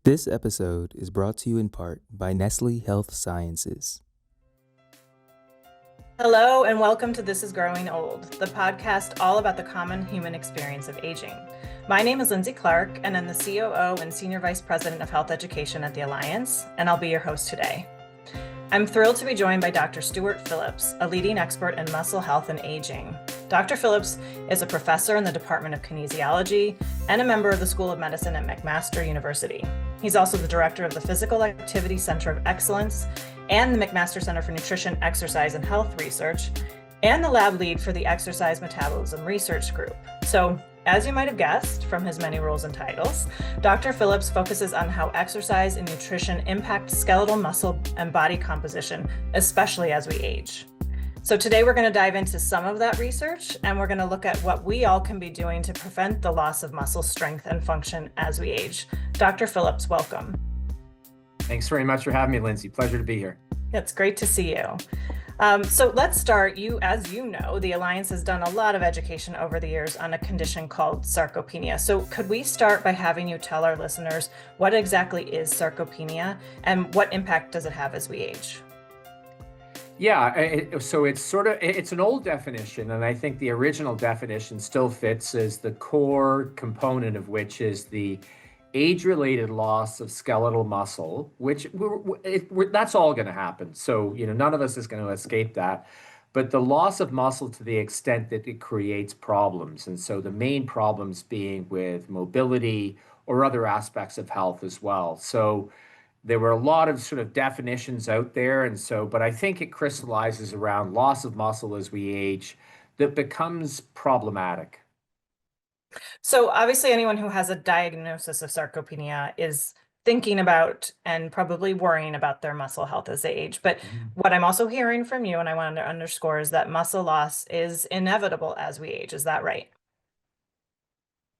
This episode is brought to you in part by Nestle Health Sciences. Hello, and welcome to This is Growing Old, the podcast all about the common human experience of aging. My name is Lindsay Clark, and I'm the COO and Senior Vice President of Health Education at the Alliance, and I'll be your host today. I'm thrilled to be joined by Dr. Stuart Phillips, a leading expert in muscle health and aging. Dr. Phillips is a professor in the Department of Kinesiology and a member of the School of Medicine at McMaster University. He's also the director of the Physical Activity Center of Excellence and the McMaster Center for Nutrition, Exercise, and Health Research, and the lab lead for the Exercise Metabolism Research Group. So, as you might have guessed from his many roles and titles, Dr. Phillips focuses on how exercise and nutrition impact skeletal muscle and body composition, especially as we age. So today we're going to dive into some of that research, and we're going to look at what we all can be doing to prevent the loss of muscle strength and function as we age. Dr. Phillips, welcome. Thanks very much for having me, Lindsay. Pleasure to be here. It's great to see you. So let's start. As you know, the Alliance has done a lot of education over the years on a condition called sarcopenia. So could we start by having you tell our listeners what exactly is sarcopenia and what impact does it have as we age? Yeah, so it's an old definition, and I think the original definition still fits as the core component of which is the age-related loss of skeletal muscle, which that's all going to happen. So, none of us is going to escape that. But the loss of muscle to the extent that it creates problems. And so the main problems being with mobility or other aspects of health as well. So there were a lot of sort of definitions out there. But I think it crystallizes around loss of muscle as we age that becomes problematic. So obviously anyone who has a diagnosis of sarcopenia is thinking about and probably worrying about their muscle health as they age. But what I'm also hearing from you, and I want to underscore, is that muscle loss is inevitable as we age. Is that right?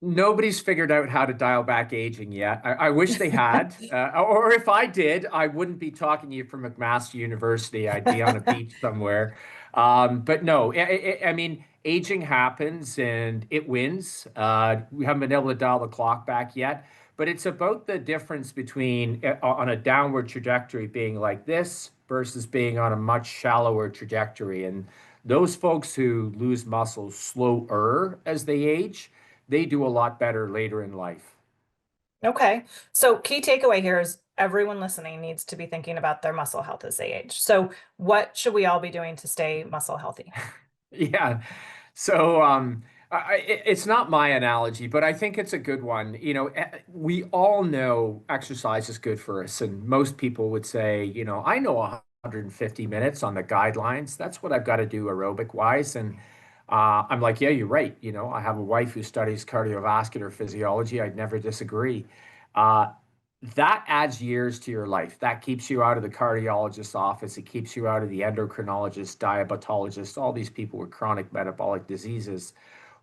Nobody's figured out how to dial back aging yet. I wish they had. Or if I did, I wouldn't be talking to you from McMaster University. I'd be on a beach somewhere. But no, I mean, aging happens and it wins. We haven't been able to dial the clock back yet. But it's about the difference between on a downward trajectory being like this versus being on a much shallower trajectory. And those folks who lose muscle slower as they age, they do a lot better later in life. Okay. So key takeaway here is everyone listening needs to be thinking about their muscle health as they age. So what should we all be doing to stay muscle healthy? Yeah. So it's not my analogy, but I think it's a good one. We all know exercise is good for us, and most people would say, I know 150 minutes on the guidelines. That's what I've got to do aerobic wise. And I'm like, yeah, you're right. I have a wife who studies cardiovascular physiology. I'd never disagree. Uh, that adds years to your life. That keeps you out of the cardiologist's office. It keeps you out of the endocrinologist, diabetologist, all these people with chronic metabolic diseases.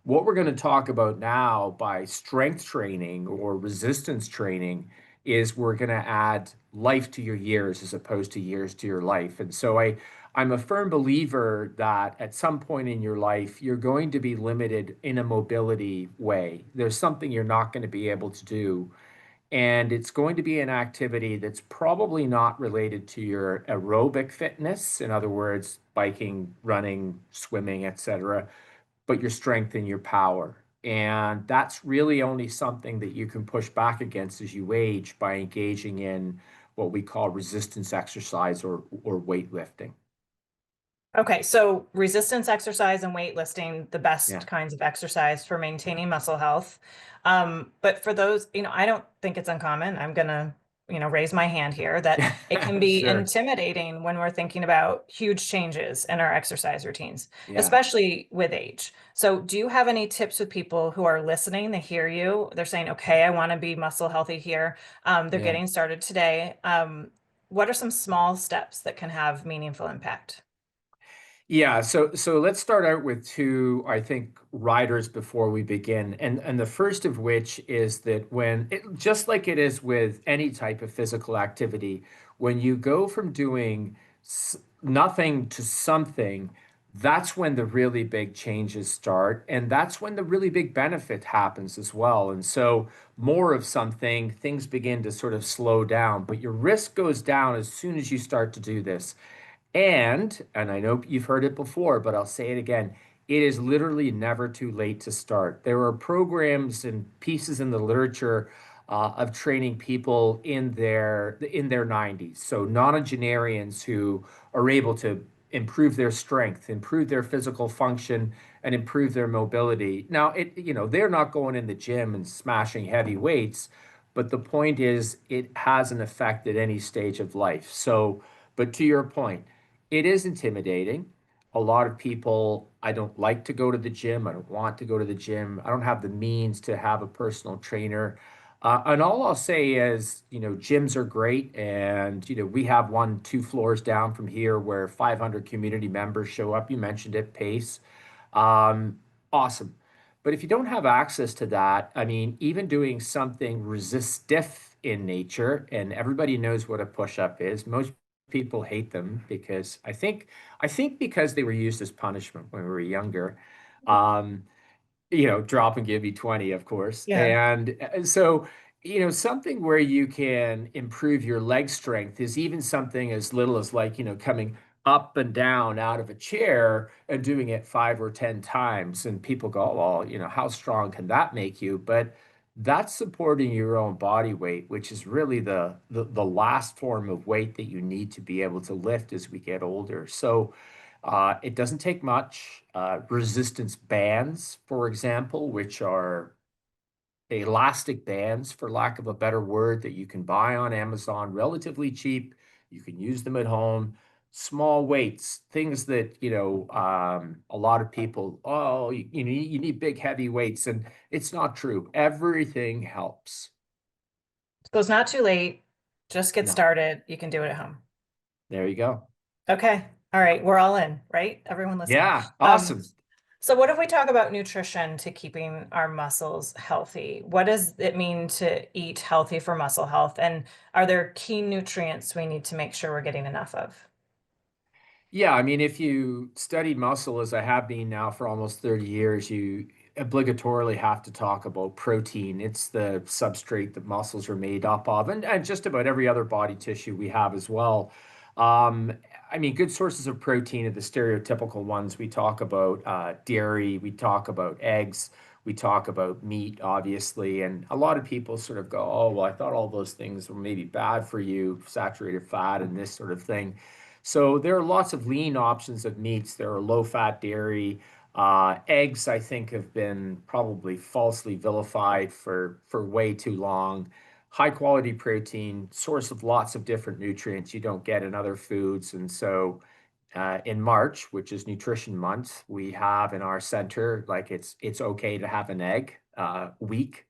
What we're going to talk about now by strength training or resistance training is we're going to add life to your years as opposed to years to your life. And so I'm a firm believer that at some point in your life, you're going to be limited in a mobility way. There's something you're not going to be able to do. And it's going to be an activity that's probably not related to your aerobic fitness, in other words, biking, running, swimming, etc., but your strength and your power. And that's really only something that you can push back against as you age by engaging in what we call resistance exercise or weightlifting. Okay, so resistance exercise and weightlifting, the best Yeah. kinds of exercise for maintaining muscle health. But for those, I don't think it's uncommon. I'm gonna, raise my hand here that it can be Sure. intimidating when we're thinking about huge changes in our exercise routines, Yeah. especially with age. So do you have any tips with people who are listening? They hear you, they're saying, okay, I want to be muscle healthy here. They're Yeah. getting started today. What are some small steps that can have meaningful impact? Yeah, so let's start out with two, I think, riders before we begin. And the first of which is that just like it is with any type of physical activity, when you go from doing nothing to something, that's when the really big changes start. And that's when the really big benefit happens as well. And so, more of something, things begin to sort of slow down, but your risk goes down as soon as you start to do this. And I know you've heard it before, but I'll say it again. It is literally never too late to start. There are programs and pieces in the literature of training people in their 90s. So nonagenarians who are able to improve their strength, improve their physical function, and improve their mobility. Now, they're not going in the gym and smashing heavy weights, but the point is it has an effect at any stage of life. So, but to your point, it is intimidating. A lot of people, I don't like to go to the gym. I don't want to go to the gym. I don't have the means to have a personal trainer. And all I'll say is, gyms are great. And, we have one, 2 floors down from here where 500 community members show up. You mentioned it, PACE. Awesome. But if you don't have access to that, I mean, even doing something resist stiff in nature, and everybody knows what a push-up is. Most people hate them because I think because they were used as punishment when we were younger. Um, drop and give you 20, of course. Yeah. And so, something where you can improve your leg strength is even something as little as like, coming up and down out of a chair and doing it 5 or 10 times. And people go, well, how strong can that make you? But that's supporting your own body weight, which is really the last form of weight that you need to be able to lift as we get older. So, it doesn't take much. Resistance bands, for example, which are elastic bands, for lack of a better word, that you can buy on Amazon relatively cheap. You can use them at home. Small weights, things that, a lot of people, oh, you need big, heavy weights. And it's not true. Everything helps. So it's not too late. Just get No, started. You can do it at home. there you go. Okay. All right. We're all in, right? Everyone listening. Yeah, Um, awesome. so what if we talk about nutrition to keeping our muscles healthy? What does it mean to eat healthy for muscle health? And are there key nutrients we need to make sure we're getting enough of? Yeah, I mean, if you studied muscle as I have been now for almost 30 years, you obligatorily have to talk about protein. It's the substrate that muscles are made up of, and just about every other body tissue we have as well. Um, I mean, good sources of protein are the stereotypical ones we talk about, dairy, we talk about eggs, we talk about meat, obviously. And a lot of people sort of go, oh, well, I thought all those things were maybe bad for you, saturated fat and this sort of thing. So there are lots of lean options of meats. There are low-fat dairy. Eggs, I think, have been probably falsely vilified for way too long. High quality protein, source of lots of different nutrients you don't get in other foods. And so in March, which is Nutrition Month, we have in our center like it's okay to have an egg week.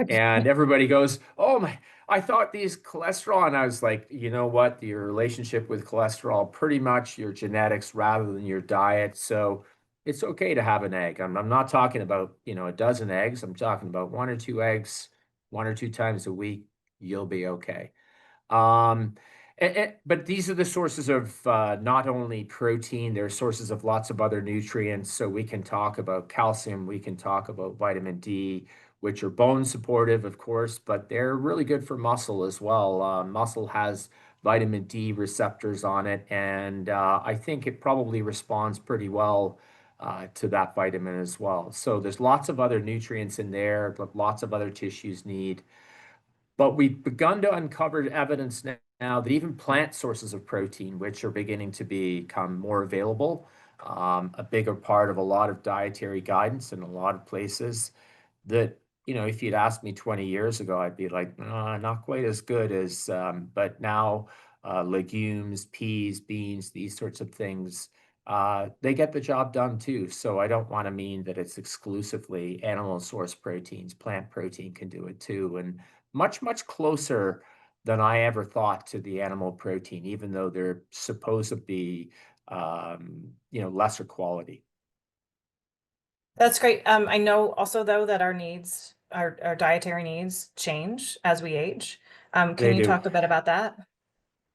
And everybody goes, "Oh my, I thought these cholesterol." And I was like, you know what? Your relationship with cholesterol, pretty much your genetics rather than your diet. So it's okay to have an egg. I'm not talking about, a dozen eggs. I'm talking about 1 or 2 eggs, 1 or 2 times a week. You'll be okay. Um, but these are the sources of not only protein, they're sources of lots of other nutrients. So we can talk about calcium, we can talk about vitamin D, which are bone supportive, of course, but they're really good for muscle as well. Muscle has vitamin D receptors on it, and I think it probably responds pretty well to that vitamin as well. So there's lots of other nutrients in there, but lots of other tissues need. But we've begun to uncover evidence now that even plant sources of protein, which are beginning to become more available, a bigger part of a lot of dietary guidance in a lot of places, that, if you'd asked me 20 years ago, I'd be like, not quite as good as, but now legumes, peas, beans, these sorts of things, they get the job done too. So I don't want to mean that it's exclusively animal source proteins. Plant protein can do it too. And much, much closer than I ever thought to the animal protein, even though they're supposed to be, lesser quality. That's great. I know also though that our needs, our dietary needs change as we age. Can They you do. talk a bit about that?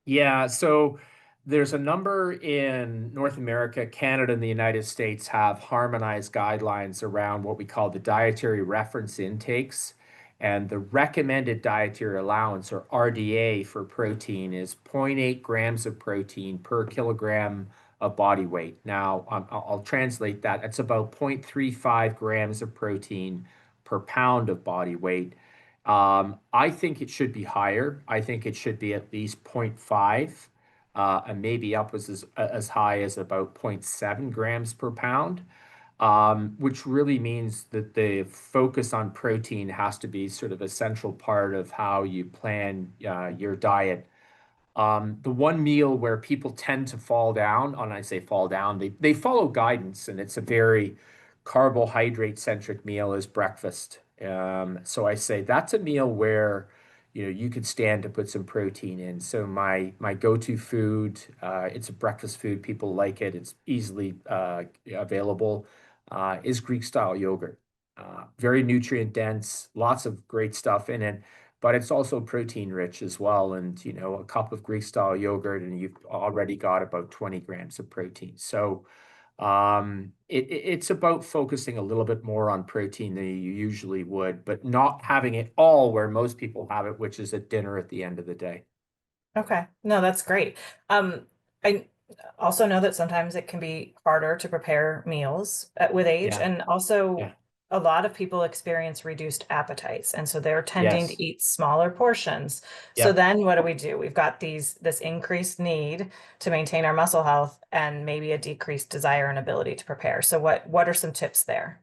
Yeah. So There's a number in North America, Canada, and the United States have harmonized guidelines around what we call the dietary reference intakes. And the recommended dietary allowance, or RDA, for protein is zero point 0.8 grams of protein per kilogram of body weight. Now, I'll translate that. It's about 0.35 grams of protein per pound of body weight. I think it should be higher. I think it should be at least zero point 0.5 and maybe up as high as about zero point 0.7 grams per pound, which really means that the focus on protein has to be sort of a central part of how you plan your diet. The one meal where people tend to fall down, and I say fall down, they follow guidance, and it's a very carbohydrate centric meal is breakfast. So I say that's a meal where you could stand to put some protein in. So my go-to food, it's a breakfast food. People like it. It's easily available. Is Greek style yogurt. Very nutrient dense, lots of great stuff in it, but it's also protein rich as well. And, a cup of Greek style yogurt, and you've already got about 20 grams of protein. So it's about focusing a little bit more on protein than you usually would, but not having it all where most people have it, which is at dinner at the end of the day. Okay. No, that's great. I also know that sometimes it can be harder to prepare meals with age, Yeah, and also yeah, a lot of people experience reduced appetites, and so they're tending yes, to eat smaller portions. So yep. then what do we do? We've got this increased need to maintain our muscle health and maybe a decreased desire and ability to prepare. So what are some tips there?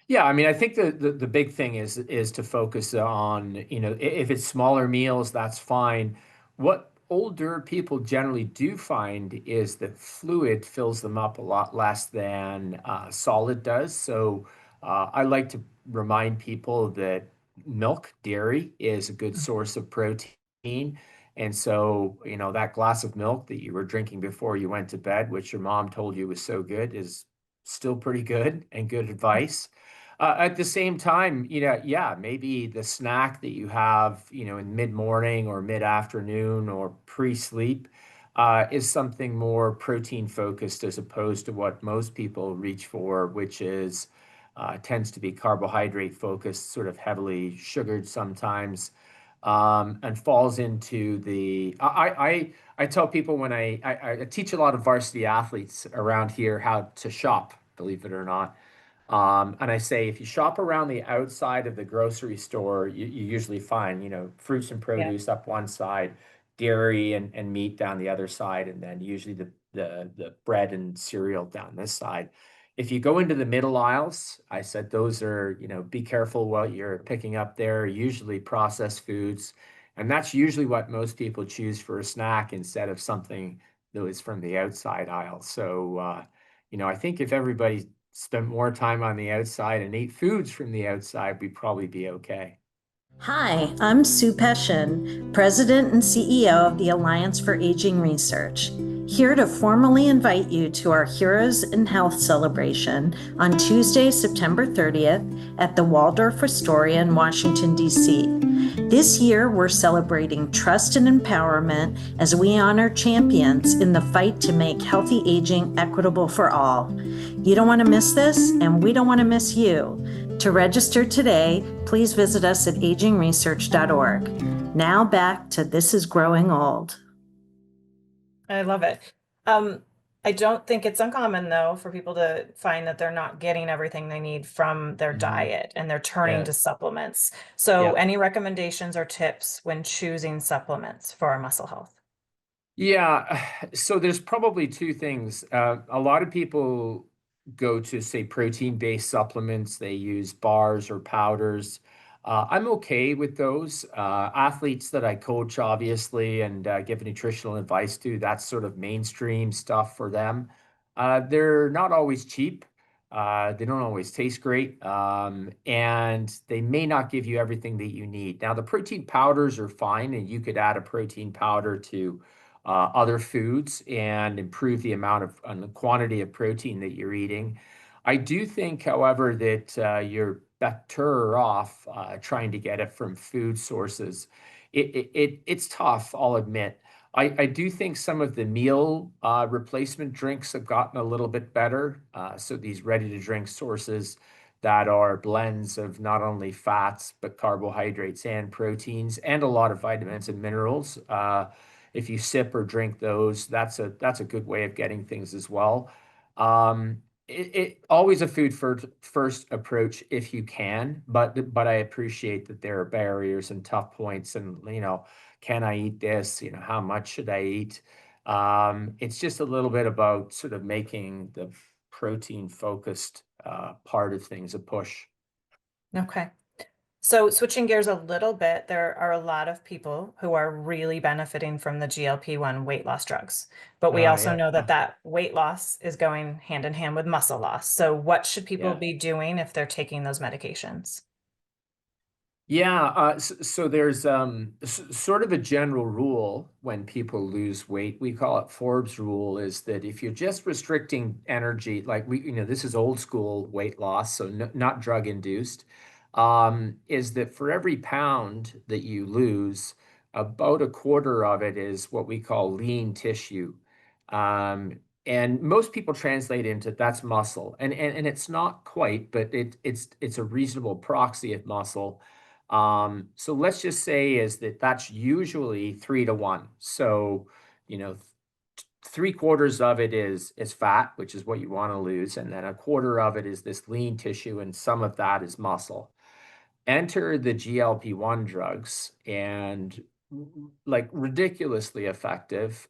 Yeah, I mean, I think the big thing is to focus on, if it's smaller meals, that's fine. What older people generally do find is that fluid fills them up a lot less than solid does. So I like to remind people that milk, dairy is a good source of protein. And so, that glass of milk that you were drinking before you went to bed, which your mom told you was so good, is still pretty good and good advice. At the same time, yeah, maybe the snack that you have, in mid-morning or mid-afternoon or pre-sleep, is something more protein focused as opposed to what most people reach for, which is tends to be carbohydrate focused, sort of heavily sugared sometimes, and falls into the. I tell people when I teach a lot of varsity athletes around here how to shop, believe it or not. And I say, if you shop around the outside of the grocery store, you usually find, fruits and Yeah. produce up one side, dairy and meat down the other side, and then usually the bread and cereal down this side. If you go into the middle aisles, I said those are, be careful what you're picking up there, usually processed foods. And that's usually what most people choose for a snack instead of something that was from the outside aisle. So, I think if everybody spent more time on the outside and ate foods from the outside, we'd probably be okay. Hi, I'm Sue Peshin, President and CEO of the Alliance for Aging Research, here to formally invite you to our Heroes in Health celebration on Tuesday, September 30th at the Waldorf Astoria in Washington, D.C. This year, we're celebrating trust and empowerment as we honor champions in the fight to make healthy aging equitable for all. You don't want to miss this, and we don't want to miss you. To register today, please visit us at agingresearch.org. Now back to This is Growing Old. I love it. Um, I don't think it's uncommon though for people to find that they're not getting everything they need from their Hmm. diet and they're turning Yeah. to supplements. So Yeah. any recommendations or tips when choosing supplements for our muscle health? Yeah, so there's probably two things. A lot of people go to, say, protein-based supplements. They use bars or powders. I'm okay with those. Athletes that I coach, obviously, and give nutritional advice to, that's sort of mainstream stuff for them. They're not always cheap. They don't always taste great, and they may not give you everything that you need. Now, the protein powders are fine, and you could add a protein powder to other foods and improve the amount of and the quantity of protein that you're eating. I do think, however, that you're better off trying to get it from food sources. It's tough, I'll admit. I do think some of the meal replacement drinks have gotten a little bit better. So these ready-to-drink sources that are blends of not only fats, but carbohydrates and proteins and a lot of vitamins and minerals. If you sip or drink those, that's a good way of getting things as well. It always a food first approach if you can, but I appreciate that there are barriers and tough points, and can I eat this? How much should I eat? It's just a little bit about sort of making the protein focused part of things a push. Okay. So switching gears a little bit, there are a lot of people who are really benefiting from the GLP-1 weight loss drugs, but we also Yeah, know that that weight loss is going hand in hand with muscle loss. So what should people yeah. be doing if they're taking those medications? Yeah, so there's sort of a general rule when people lose weight. We call it Forbes rule, is that if you're just restricting energy, like this is old school weight loss, so not drug induced, is that for every pound that you lose, about a quarter of it is what we call lean tissue. And most people translate into that's muscle, and it's not quite, but it's a reasonable proxy of muscle. So let's just say is that's usually 3 to 1. So, you know, 3/4 of it is fat, which is what you want to lose, and then a quarter of it is this lean tissue, and some of that is muscle. Enter the GLP-1 drugs, and like ridiculously effective.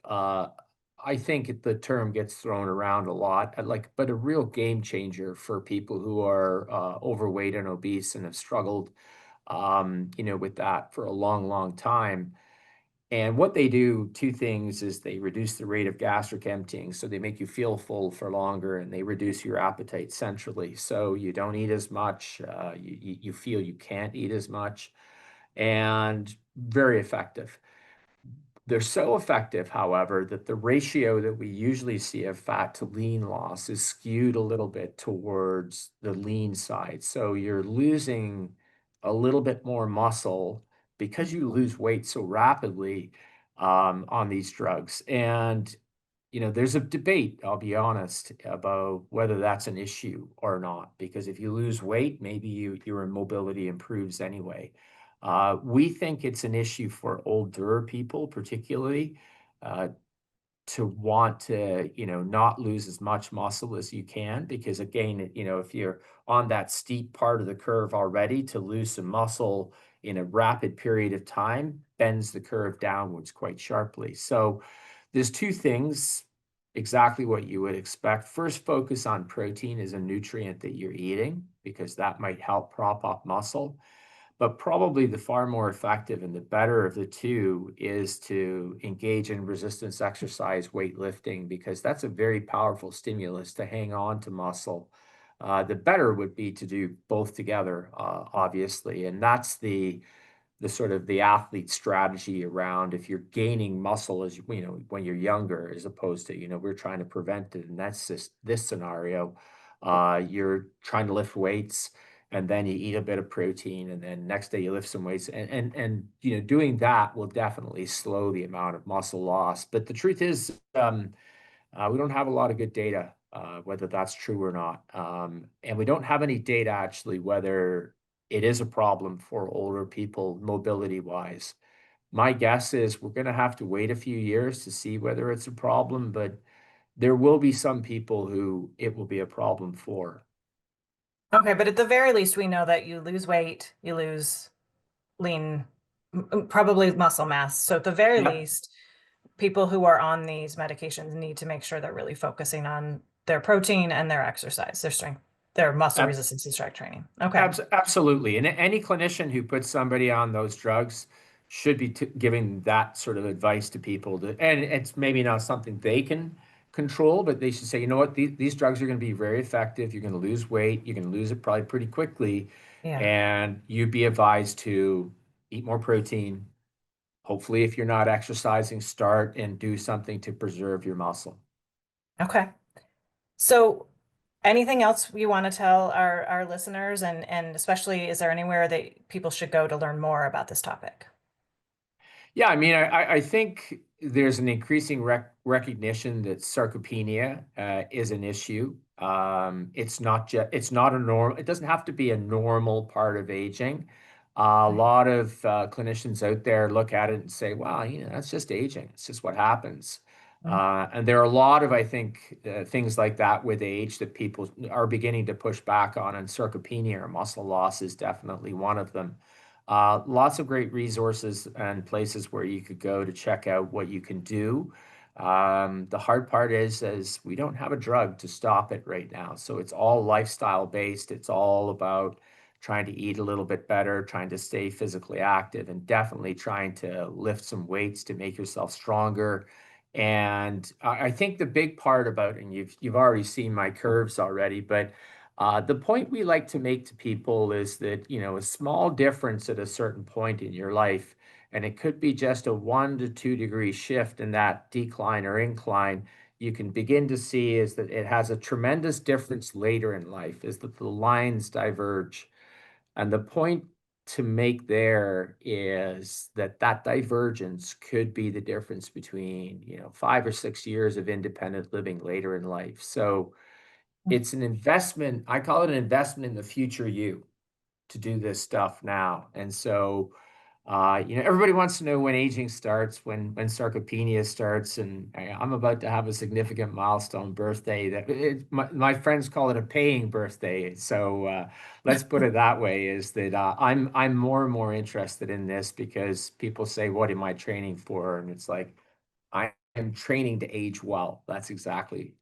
I think the term gets thrown around a lot, but a real game changer for people who are overweight and obese and have struggled with that for a long, long time. And what they do, two things, is they reduce the rate of gastric emptying. So they make you feel full for longer, and they reduce your appetite centrally. So you don't eat as much. You feel you can't eat as much, and very effective. They're so effective, however, that the ratio that we usually see of fat to lean loss is skewed a little bit towards the lean side. So you're losing a little bit more muscle because you lose weight so rapidly on these drugs. And there's a debate, I'll be honest, about whether that's an issue or not. Because if you lose weight, maybe your mobility improves anyway. We think it's an issue for older people, particularly, uh, to want to, not lose as much muscle as you can. Because again, if you're on that steep part of the curve already, to lose some muscle in a rapid period of time bends the curve downwards quite sharply. So there's two things, exactly what you would expect. First, focus on protein as a nutrient that you're eating, because that might help prop up muscle. But probably the far more effective and the better of the two is to engage in resistance exercise, weightlifting, because that's a very powerful stimulus to hang on to muscle. The better would be to do both together, obviously, and that's the sort of the athlete strategy around if you're gaining muscle as when you're younger, as opposed to we're trying to prevent it. And that's just this scenario. You're trying to lift weights, and then you eat a bit of protein, and then next day you lift some weights, and doing that will definitely slow the amount of muscle loss. But the truth is, we don't have a lot of good data whether that's true or not, and we don't have any data actually whether it is a problem for older people mobility wise. My guess is we're going to have to wait a few years to see whether it's a problem, but there will be some people who it will be a problem for. Okay, but at the very least, we know that you lose weight, you lose lean, probably muscle mass. So at the very Yep. least, people who are on these medications need to make sure they're really focusing on their protein and their exercise, their strength, their muscle resistance and strength training. Okay. Absolutely. And any clinician who puts somebody on those drugs should be giving that sort of advice to people. And it's maybe not something they can control, but they should say, you know what, these drugs are going to be very effective. You're going to lose weight. You're going to lose it probably pretty quickly. Yeah. And you'd be advised to eat more protein. Hopefully, if you're not exercising, start and do something to preserve your muscle. Okay. So anything else you want to tell our listeners, and especially, is there anywhere that people should go to learn more about this topic? Yeah, I mean, I think there's an increasing recognition that sarcopenia is an issue. It's not a norm. It doesn't have to be a normal part of aging. A Right. lot of clinicians out there look at it and say, "Well, that's just aging. It's just what happens." Mm. And there are a lot of, I think, things like that with age that people are beginning to push back on, and sarcopenia or muscle loss is definitely one of them. Lots of great resources and places where you could go to check out what you can do. The hard part is we don't have a drug to stop it right now. So it's all lifestyle based. It's all about trying to eat a little bit better, trying to stay physically active, and definitely trying to lift some weights to make yourself stronger. And I think the big part about, and you've already seen my curves already, but the point we like to make to people is that, a small difference at a certain point in your life, and it could be just a 1 to 2 degree shift in that decline or incline, you can begin to see is that it has a tremendous difference later in life, is that the lines diverge. And the point to make there is that that divergence could be the difference between, 5 or 6 years of independent living later in life. So, it's an investment. I call it an investment in the future you to do this stuff now. And so, everybody wants to know when aging starts, when sarcopenia starts, and I'm about to have a significant milestone birthday my friends call it a paying birthday. So let's put it that way: is that I'm more and more interested in this because people say, "What am I training for?" And it's like I am training to age well. That's exactly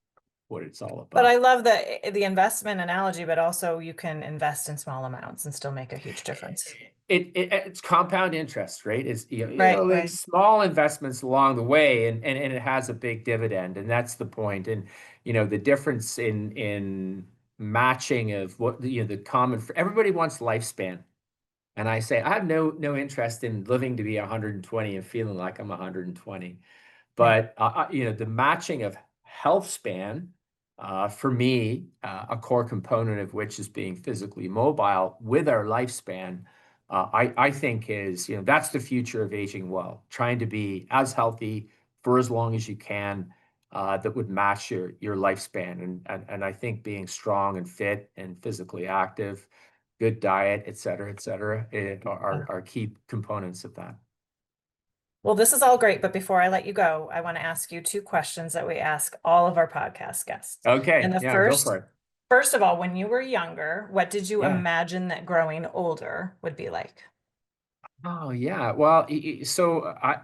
what it's all But I about. love the investment analogy, but also you can invest in small amounts and still make a huge difference. It's compound interest, right? It's Right, like right. small investments along the way, and it has a big dividend, and that's the point. And the difference in matching of what the common for everybody wants lifespan, and I say I have no interest in living to be 120 and feeling like I'm 120. Right. But the matching of health span, for me, a core component of which is being physically mobile with our lifespan, I think is that's the future of aging well. Trying to be as healthy for as long as you can, that would match your lifespan, and I think being strong and fit and physically active, good diet, et cetera, are key components of that. Well, this is all great, but before I let you go, I want to ask you two questions that we ask all of our podcast guests. And Okay, the yeah, go for it. first of all, when you were younger, what did you Yeah. imagine that growing older would be like? Oh yeah. Well, so I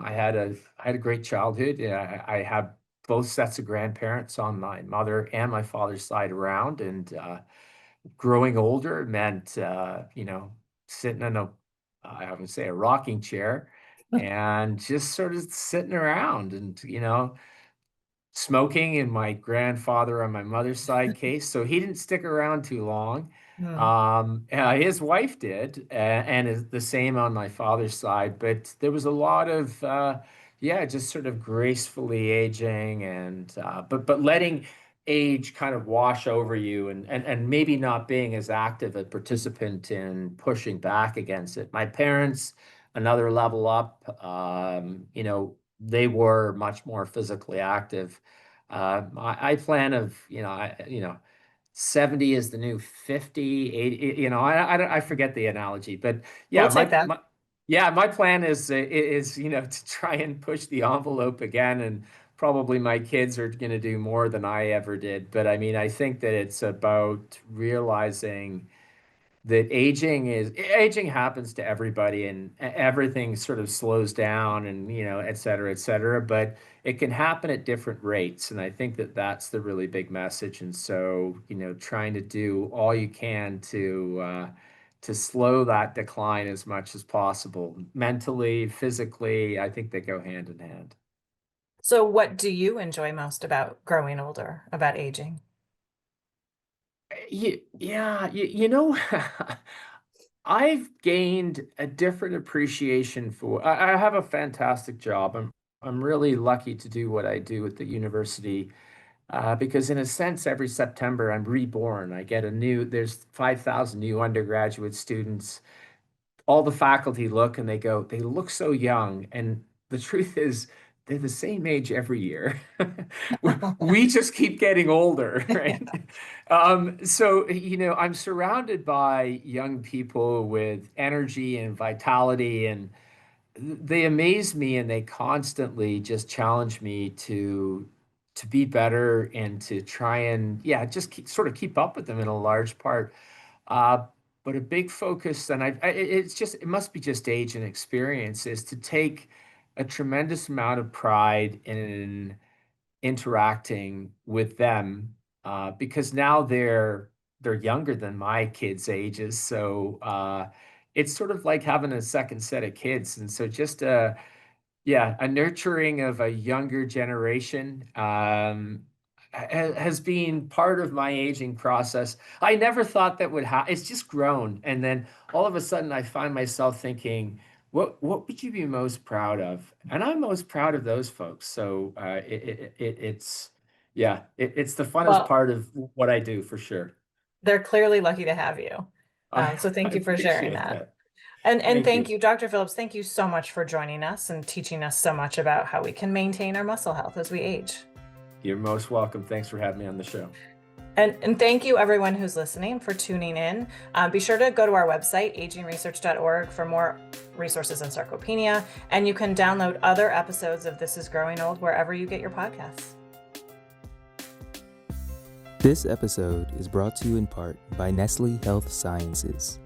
had a great childhood. Yeah, I have both sets of grandparents on my mother and my father's side around, and growing older meant sitting in I would say a rocking chair, and just sort of sitting around, and smoking in my grandfather on my mother's side case. So he didn't stick around too long. Hmm. His wife did, and is the same on my father's side. But there was a lot of, yeah, just sort of gracefully aging, and but letting age kind of wash over you, and maybe not being as active a participant in pushing back against it. My parents, another level up, they were much more physically active. I plan of, 70 is the new 50, 80, I forget the analogy, but We'll yeah, take that. my plan is, to try and push the envelope again, and probably my kids are going to do more than I ever did. But I mean, I think that it's about realizing that aging happens to everybody, and everything sort of slows down, and et cetera, but it can happen at different rates, and I think that that's the really big message. And so trying to do all you can to slow that decline as much as possible, mentally, physically. I think they go hand in hand. So, what do you enjoy most about growing older, about aging? Yeah, I've gained a different appreciation for. I have a fantastic job. I'm really lucky to do what I do at the university, because in a sense, every September I'm reborn. I get a new. There's 5,000 new undergraduate students. all the faculty look and they look so young. And the truth is, they're the same age every year. We just keep getting older, right? So, I'm surrounded by young people with energy and vitality, and they amaze me, and they constantly just challenge me to be better and to try and, yeah, just sort of keep up with them in a large part. Uh, but a big focus, and it must be just age and experience, is to take a tremendous amount of pride in interacting with them, because now they're younger than my kids' ages, so it's sort of like having a second set of kids, and so just yeah, a nurturing of a younger generation has been part of my aging process. I never thought that would happen. It's just grown. And then all of a sudden I find myself thinking, what would you be most proud of? And I'm most proud of those folks. So yeah, it's the funnest Well, part of what I do for sure. they're clearly lucky to have you. So I thank you for sharing appreciate that. that. And Thank thank you. you, Dr. Phillips. Thank you so much for joining us and teaching us so much about how we can maintain our muscle health as we age. You're most welcome. Thanks for having me on the show. And thank you, everyone who's listening, for tuning in. Be sure to go to our website, agingresearch.org, for more resources on sarcopenia. And you can download other episodes of This is Growing Old wherever you get your podcasts. This episode is brought to you in part by Nestle Health Sciences.